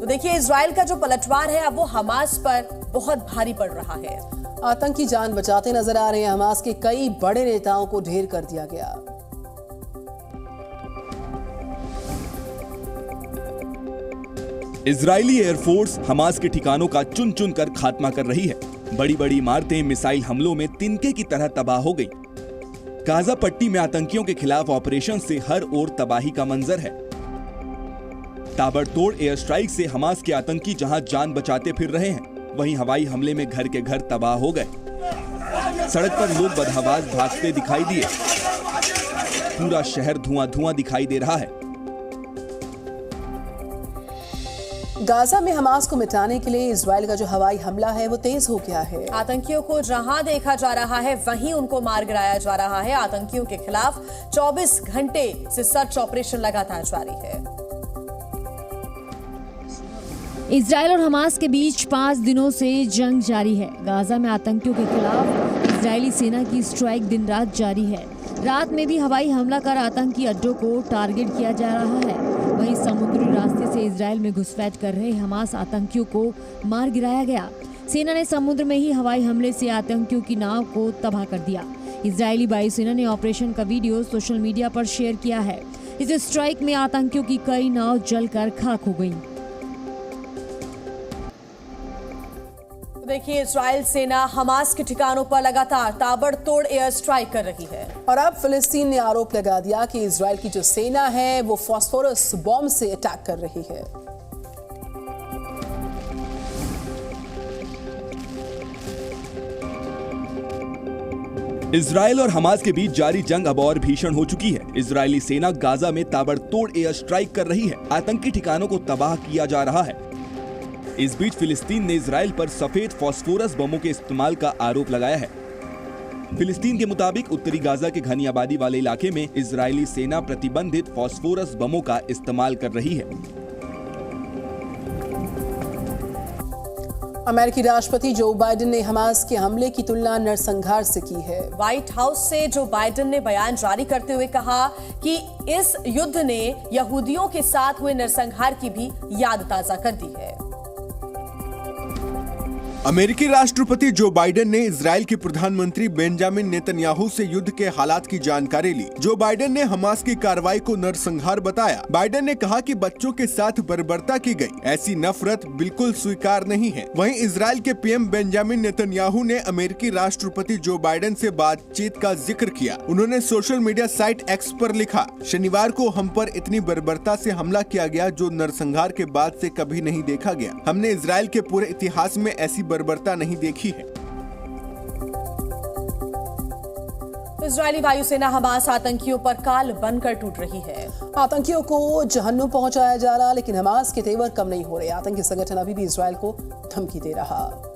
तो देखिए, इजराइल का जो पलटवार है अब वो हमास पर बहुत भारी पड़ रहा है। आतंकी जान बचाते नजर आ रहे हैं। हमास के कई बड़े नेताओं को ढेर कर दिया गया। इजरायली एयरफोर्स हमास के ठिकानों का चुन चुन कर खात्मा कर रही है। बड़ी बड़ी इमारतें मिसाइल हमलों में तिनके की तरह तबाह हो गई। गाजा पट्टी में आतंकियों के खिलाफ ऑपरेशन से हर ओर तबाही का मंजर है। ताबड़तोड़ एयर स्ट्राइक से हमास के आतंकी जहां जान बचाते फिर रहे हैं, वहीं हवाई हमले में घर के घर तबाह हो गए। सड़क पर लोग बदहवास भागते दिखाई दिए। पूरा शहर धुआं धुआं दिखाई दे रहा है। गाजा में हमास को मिटाने के लिए इजराइल का जो हवाई हमला है वो तेज हो गया है। आतंकियों को जहां देखा जा रहा है वहीं उनको मार गिराया जा रहा है। आतंकियों के खिलाफ 24 घंटे से सर्च ऑपरेशन लगातार जारी है। इजराइल और हमास के बीच 5 दिनों से जंग जारी है। गाजा में आतंकियों के खिलाफ इजरायली सेना की स्ट्राइक दिन रात जारी है। रात में भी हवाई हमला कर आतंकी अड्डों को टारगेट किया जा रहा है। वहीं समुद्री रास्ते से इजराइल में घुसपैठ कर रहे हमास आतंकियों को मार गिराया गया। सेना ने समुद्र में ही हवाई हमले से आतंकियों की नाव को तबाह कर दिया। इजरायली वायुसेना ने ऑपरेशन का वीडियो सोशल मीडिया पर शेयर किया है। इस स्ट्राइक में आतंकियों की कई नाव जलकर खाक हो गई। देखिए, इजराइल सेना हमास के ठिकानों पर लगातार ताबड़तोड़ एयर स्ट्राइक कर रही है। और अब फिलिस्तीन ने आरोप लगा दिया कि इजराइल की जो सेना है वो फास्फोरस बॉम्ब से अटैक कर रही है। इजराइल और हमास के बीच जारी जंग अब और भीषण हो चुकी है। इजरायली सेना गाजा में ताबड़तोड़ एयर स्ट्राइक कर रही है। आतंकी ठिकानों को तबाह किया जा रहा है। इस बीच फिलिस्तीन ने इजराइल पर सफेद फास्फोरस बमों के इस्तेमाल का आरोप लगाया है। फिलिस्तीन के मुताबिक उत्तरी गाजा के घनी आबादी वाले इलाके में इजरायली सेना प्रतिबंधित फास्फोरस बमों का इस्तेमाल कर रही है। अमेरिकी राष्ट्रपति जो बाइडेन ने हमास के हमले की तुलना नरसंहार से की है। व्हाइट हाउस से जो बाइडेन ने बयान जारी करते हुए कहा कि इस युद्ध ने यहूदियों के साथ हुए नरसंहार की भी याद ताजा कर दी है। अमेरिकी राष्ट्रपति जो बाइडेन ने इजराइल के प्रधानमंत्री बेंजामिन नेतन्याहू से युद्ध के हालात की जानकारी ली। जो बाइडेन ने हमास की कार्रवाई को नरसंहार बताया। बाइडेन ने कहा कि बच्चों के साथ बर्बरता की गई, ऐसी नफरत बिल्कुल स्वीकार नहीं है। वहीं इजराइल के पीएम बेंजामिन नेतन्याहू ने अमेरिकी राष्ट्रपति जो बाइडेन से बातचीत का जिक्र किया। उन्होंने सोशल मीडिया साइट एक्स पर लिखा, शनिवार को हम पर इतनी बर्बरता से हमला किया गया जो नरसंहार के बाद से कभी नहीं देखा गया। हमने इजराइल के पूरे इतिहास में ऐसी बर्बरता नहीं देखी है। इजरायली वायुसेना हमास आतंकियों पर काल बनकर टूट रही है। आतंकियों को जहन्नुम पहुंचाया जा रहा, लेकिन हमास के तेवर कम नहीं हो रहे। आतंकी संगठन अभी भी इजराइल को धमकी दे रहा।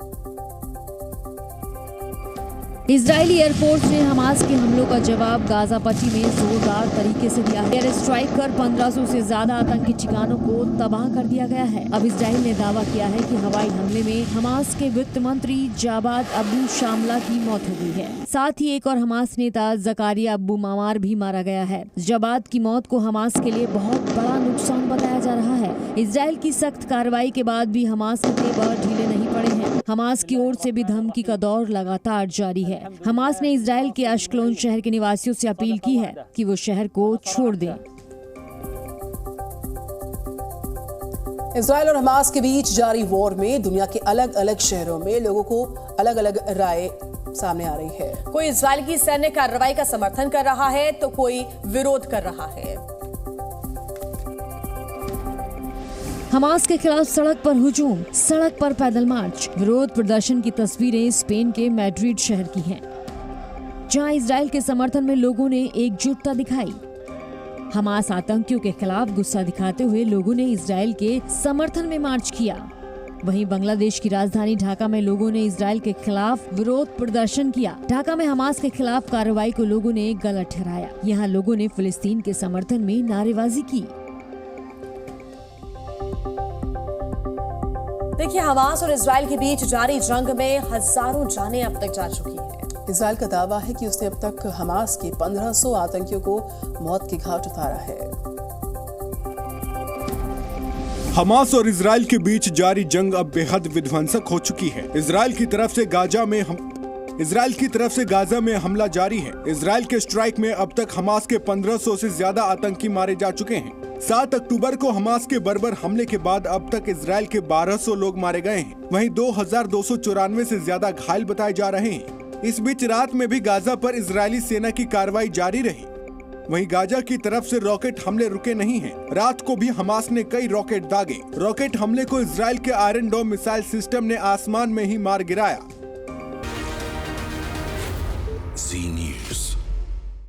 इजरायली एयरफोर्स ने हमास के हमलों का जवाब गाजा पट्टी में जोरदार तरीके से दिया है। एयर स्ट्राइक कर 1500 से ज्यादा आतंकी ठिकानों को तबाह कर दिया गया है। अब इजराइल ने दावा किया है कि हवाई हमले में हमास के वित्त मंत्री जाबाद अबू शामला की मौत हो गई है। साथ ही एक और हमास नेता जकारिया अबू मामार भी मारा गया है। जाबाद की मौत को हमास के लिए बहुत बड़ा नुकसान बताया जा रहा है। इजराइल की सख्त कार्रवाई के बाद भी हमास के तेवर ढीले नहीं पड़े हैं। हमास की ओर से भी धमकी का दौर लगातार जारी है। हमास ने इजराइल के अश्कलोन शहर के निवासियों से अपील की है कि वो शहर को छोड़ दें। इजराइल और हमास के बीच जारी वॉर में दुनिया के अलग अलग शहरों में लोगों को अलग अलग राय सामने आ रही है। कोई इजराइल की सैन्य कार्रवाई का समर्थन कर रहा है तो कोई विरोध कर रहा है। हमास के खिलाफ सड़क पर हुजूम, सड़क पर पैदल मार्च। विरोध प्रदर्शन की तस्वीरें स्पेन के मैड्रिड शहर की हैं, जहां इजराइल के समर्थन में लोगों ने एकजुटता दिखाई। हमास आतंकियों के खिलाफ गुस्सा दिखाते हुए लोगों ने इजराइल के समर्थन में मार्च किया। वहीं बांग्लादेश की राजधानी ढाका में लोगों ने इजराइल के खिलाफ विरोध प्रदर्शन किया। ढाका में हमास के खिलाफ कार्रवाई को लोगों ने गलत ठहराया। यहाँ लोगों ने फिलिस्तीन के समर्थन में नारेबाजी की। देखिए, हमास और इजराइल के बीच जारी जंग में हजारों जानें अब तक जा चुकी हैं। इजराइल का दावा है कि उसने अब तक हमास के 1500 आतंकियों को मौत के घाट उतारा है। हमास और इजराइल के बीच जारी जंग अब बेहद विध्वंसक हो चुकी है। इजराइल की तरफ से गाजा में हमला जारी है। इजराइल के स्ट्राइक में अब तक हमास के 1500 से ज्यादा आतंकी मारे जा चुके हैं। 7 अक्टूबर को हमास के बर्बर हमले के बाद अब तक इजराइल के 1200 लोग मारे गए हैं। वहीं 2294 से ज्यादा घायल बताए जा रहे हैं। इस बीच रात में भी गाजा पर इजरायली सेना की कार्रवाई जारी रही। वहीं गाजा की तरफ से रॉकेट हमले रुके नहीं हैं। रात को भी हमास ने कई रॉकेट दागे। रॉकेट हमले को इजराइल के आयरन डोम मिसाइल सिस्टम ने आसमान में ही मार गिराया।